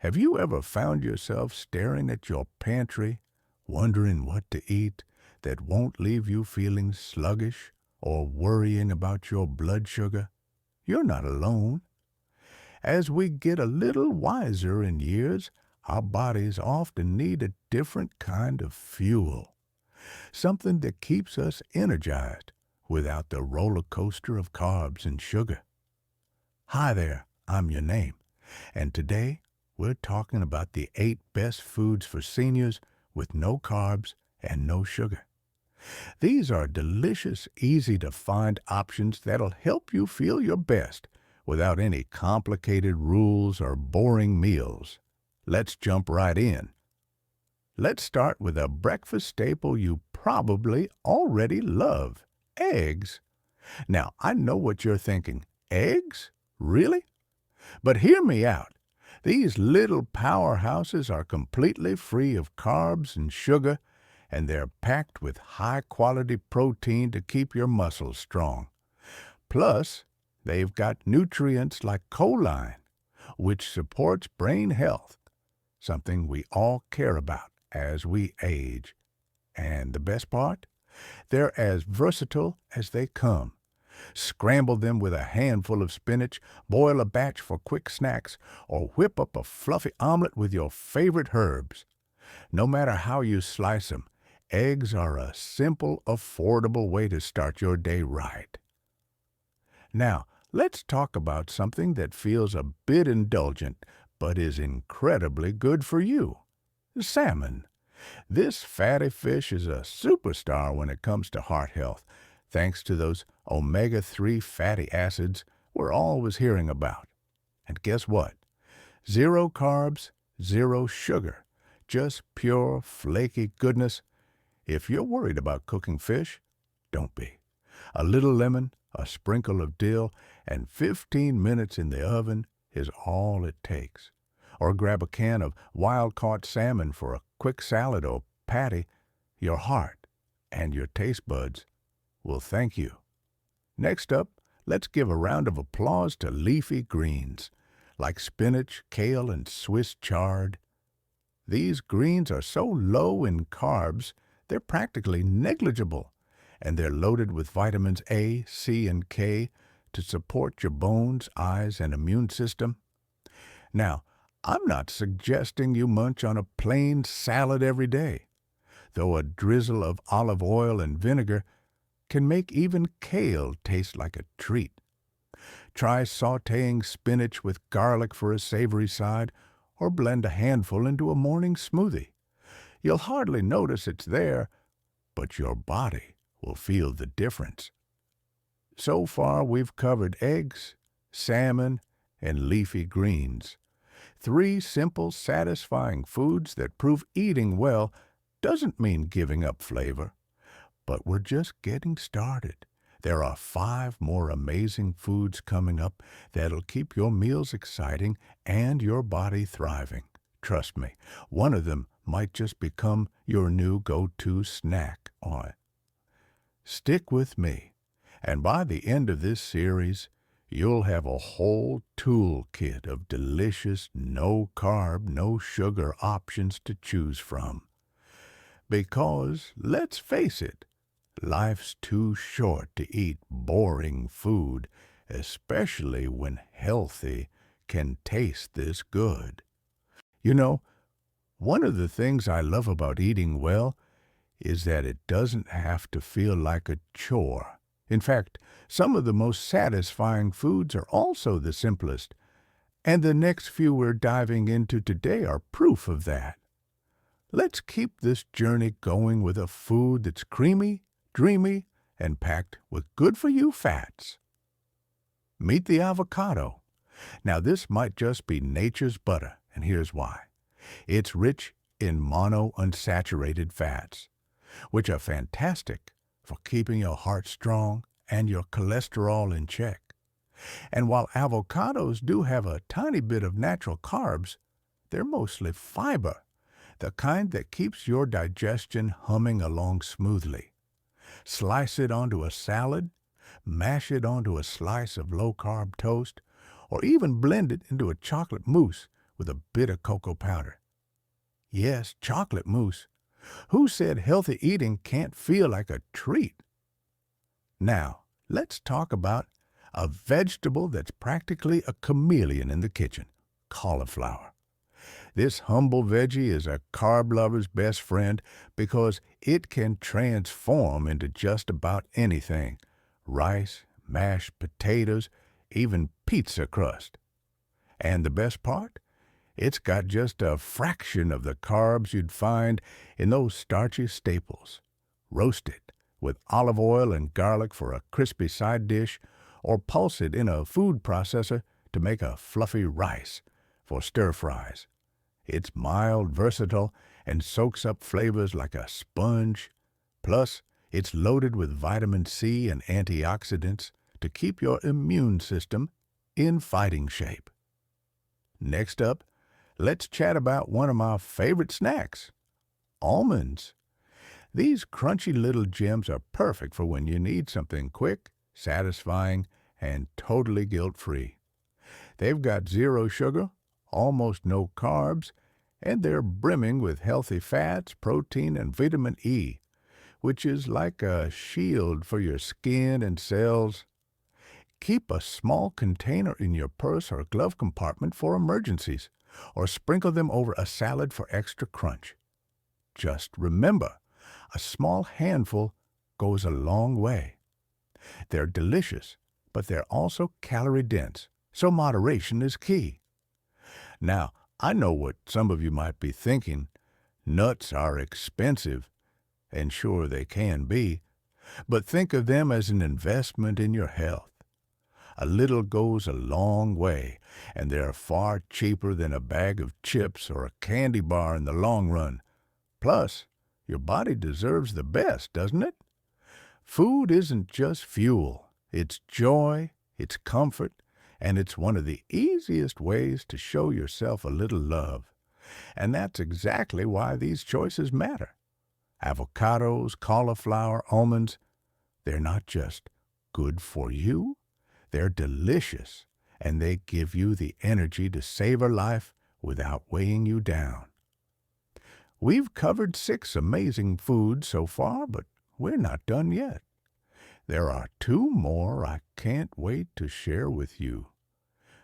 Have you ever found yourself staring at your pantry, wondering what to eat that won't leave you feeling sluggish or worrying about your blood sugar? You're not alone. As we get a little wiser in years, our bodies often need a different kind of fuel, something that keeps us energized without the roller coaster of carbs and sugar. Hi there, I'm your name, and today we're talking about the 8 best foods for seniors with no carbs and no sugar. These are delicious, easy-to-find options that'll help you feel your best without any complicated rules or boring meals. Let's jump right in. Let's start with a breakfast staple you probably already love: eggs. Now, I know what you're thinking. Eggs? Really? But hear me out. These little powerhouses are completely free of carbs and sugar, and they're packed with high-quality protein to keep your muscles strong. Plus, they've got nutrients like choline, which supports brain health, something we all care about as we age. And the best part? They're as versatile as they come. Scramble them with a handful of spinach, boil a batch for quick snacks, or whip up a fluffy omelet with your favorite herbs. No matter how you slice them, eggs are a simple, affordable way to start your day right. Now, let's talk about something that feels a bit indulgent, but is incredibly good for you: salmon. This fatty fish is a superstar when it comes to heart health, thanks to those omega-3 fatty acids we're always hearing about. And guess what? Zero carbs, zero sugar, just pure, flaky goodness. If you're worried about cooking fish, don't be. A little lemon, a sprinkle of dill, and 15 minutes in the oven is all it takes. Or grab a can of wild-caught salmon for a quick salad or patty. Your heart and your taste buds will thank you. Next up, let's give a round of applause to leafy greens, like spinach, kale, and Swiss chard. These greens are so low in carbs, they're practically negligible, and they're loaded with vitamins A, C, and K to support your bones, eyes, and immune system. Now, I'm not suggesting you munch on a plain salad every day, though a drizzle of olive oil and vinegar can make even kale taste like a treat. Try sautéing spinach with garlic for a savory side, or blend a handful into a morning smoothie. You'll hardly notice it's there, but your body will feel the difference. So far, we've covered eggs, salmon, and leafy greens. 3 simple, satisfying foods that prove eating well doesn't mean giving up flavor. But we're just getting started. There are 5 more amazing foods coming up that'll keep your meals exciting and your body thriving. Trust me, one of them might just become your new go-to snack. Stick with me, and by the end of this series, you'll have a whole toolkit of delicious, no-carb, no-sugar options to choose from. Because, let's face it, life's too short to eat boring food, especially when healthy can taste this good. You know, one of the things I love about eating well is that it doesn't have to feel like a chore. In fact, some of the most satisfying foods are also the simplest, and the next few we're diving into today are proof of that. Let's keep this journey going with a food that's creamy, dreamy, and packed with good-for-you fats. Meet the avocado. Now, this might just be nature's butter, and here's why. It's rich in monounsaturated fats, which are fantastic for keeping your heart strong and your cholesterol in check. And while avocados do have a tiny bit of natural carbs, they're mostly fiber, the kind that keeps your digestion humming along smoothly. Slice it onto a salad, mash it onto a slice of low-carb toast, or even blend it into a chocolate mousse with a bit of cocoa powder. Yes, chocolate mousse. Who said healthy eating can't feel like a treat? Now, let's talk about a vegetable that's practically a chameleon in the kitchen, cauliflower. This humble veggie is a carb lover's best friend because it can transform into just about anything: rice, mashed potatoes, even pizza crust. And the best part? It's got just a fraction of the carbs you'd find in those starchy staples. Roast it with olive oil and garlic for a crispy side dish, or pulse it in a food processor to make a fluffy rice for stir fries. It's mild, versatile, and soaks up flavors like a sponge. Plus, it's loaded with vitamin C and antioxidants to keep your immune system in fighting shape. Next up, let's chat about one of my favorite snacks, almonds. These crunchy little gems are perfect for when you need something quick, satisfying, and totally guilt-free. They've got zero sugar, almost no carbs, and they're brimming with healthy fats, protein, and vitamin E, which is like a shield for your skin and cells. Keep a small container in your purse or glove compartment for emergencies, or sprinkle them over a salad for extra crunch. Just remember, a small handful goes a long way. They're delicious, but they're also calorie-dense, so moderation is key. Now, I know what some of you might be thinking. Nuts are expensive, and sure they can be, but think of them as an investment in your health. A little goes a long way, and they're far cheaper than a bag of chips or a candy bar in the long run. Plus, your body deserves the best, doesn't it? Food isn't just fuel. It's joy, it's comfort, and it's one of the easiest ways to show yourself a little love. And that's exactly why these choices matter. Avocados, cauliflower, almonds, they're not just good for you, they're delicious, and they give you the energy to savor life without weighing you down. We've covered 6 amazing foods so far, but we're not done yet. There are 2 more I can't wait to share with you.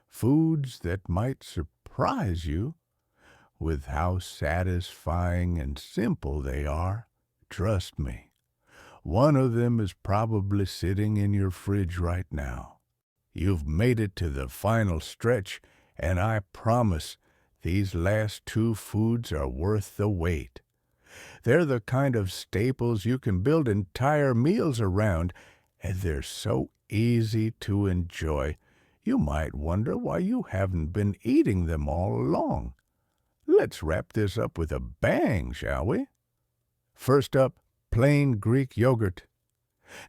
Foods that might surprise you with how satisfying and simple they are. Trust me, one of them is probably sitting in your fridge right now. You've made it to the final stretch, and I promise these last 2 foods are worth the wait. They're the kind of staples you can build entire meals around, and they're so easy to enjoy. You might wonder why you haven't been eating them all along. Let's wrap this up with a bang, shall we? First up, plain Greek yogurt.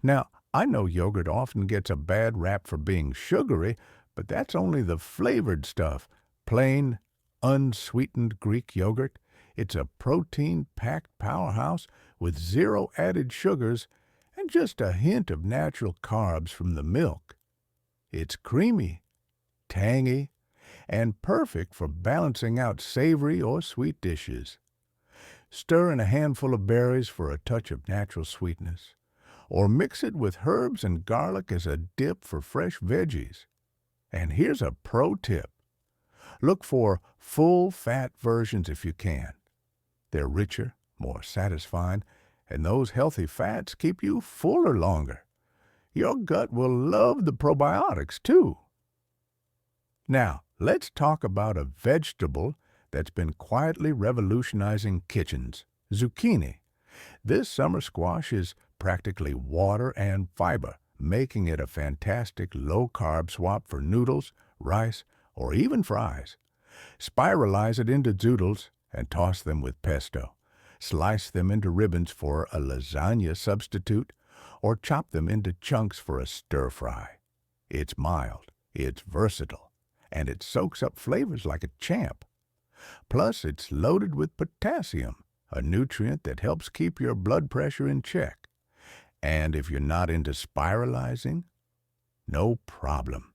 Now, I know yogurt often gets a bad rap for being sugary, but that's only the flavored stuff. Plain, unsweetened Greek yogurt. It's a protein-packed powerhouse with 0 added sugars and just a hint of natural carbs from the milk. It's creamy, tangy, and perfect for balancing out savory or sweet dishes. Stir in a handful of berries for a touch of natural sweetness, or mix it with herbs and garlic as a dip for fresh veggies. And here's a pro tip. Look for full-fat versions if you can. They're richer, more satisfying, and those healthy fats keep you fuller longer. Your gut will love the probiotics, too. Now, let's talk about a vegetable that's been quietly revolutionizing kitchens, zucchini. This summer squash is practically water and fiber, making it a fantastic low-carb swap for noodles, rice, or even fries. Spiralize it into zoodles and toss them with pesto. Slice them into ribbons for a lasagna substitute, or chop them into chunks for a stir-fry. It's mild, it's versatile, and it soaks up flavors like a champ. Plus, it's loaded with potassium, a nutrient that helps keep your blood pressure in check. And if you're not into spiralizing, no problem.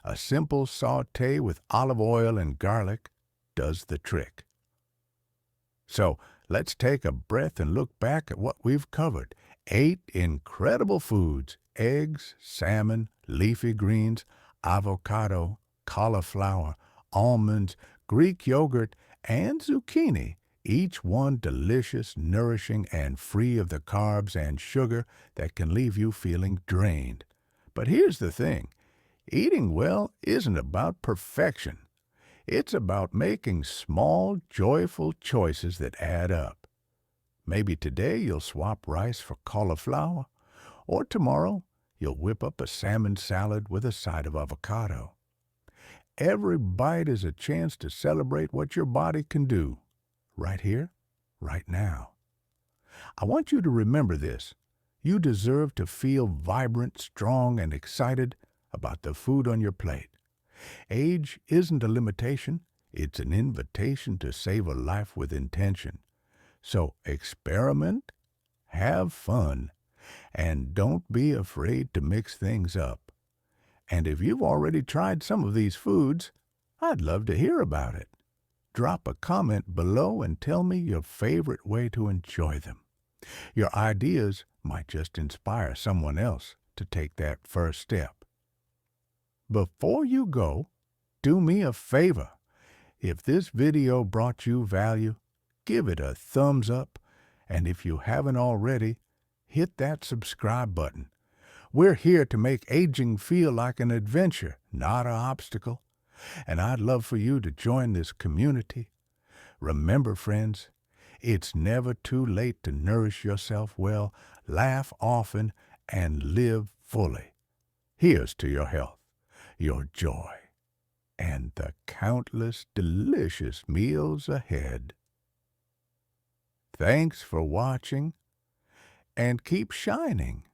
A simple sauté with olive oil and garlic, does the trick. So let's take a breath and look back at what we've covered. 8 incredible foods: eggs, salmon, leafy greens, avocado, cauliflower, almonds, Greek yogurt, and zucchini, each one delicious, nourishing, and free of the carbs and sugar that can leave you feeling drained. But here's the thing. Eating well isn't about perfection. It's about making small, joyful choices that add up. Maybe today you'll swap rice for cauliflower, or tomorrow you'll whip up a salmon salad with a side of avocado. Every bite is a chance to celebrate what your body can do, right here, right now. I want you to remember this. You deserve to feel vibrant, strong, and excited about the food on your plate. Age isn't a limitation. It's an invitation to save a life with intention. So experiment, have fun, and don't be afraid to mix things up. And if you've already tried some of these foods, I'd love to hear about it. Drop a comment below and tell me your favorite way to enjoy them. Your ideas might just inspire someone else to take that first step. Before you go, do me a favor. If this video brought you value, give it a thumbs up, and if you haven't already, hit that subscribe button. We're here to make aging feel like an adventure, not an obstacle, and I'd love for you to join this community. Remember, friends, it's never too late to nourish yourself well, laugh often, and live fully. Here's to your health, your joy, and the countless delicious meals ahead. Thanks for watching, and keep shining.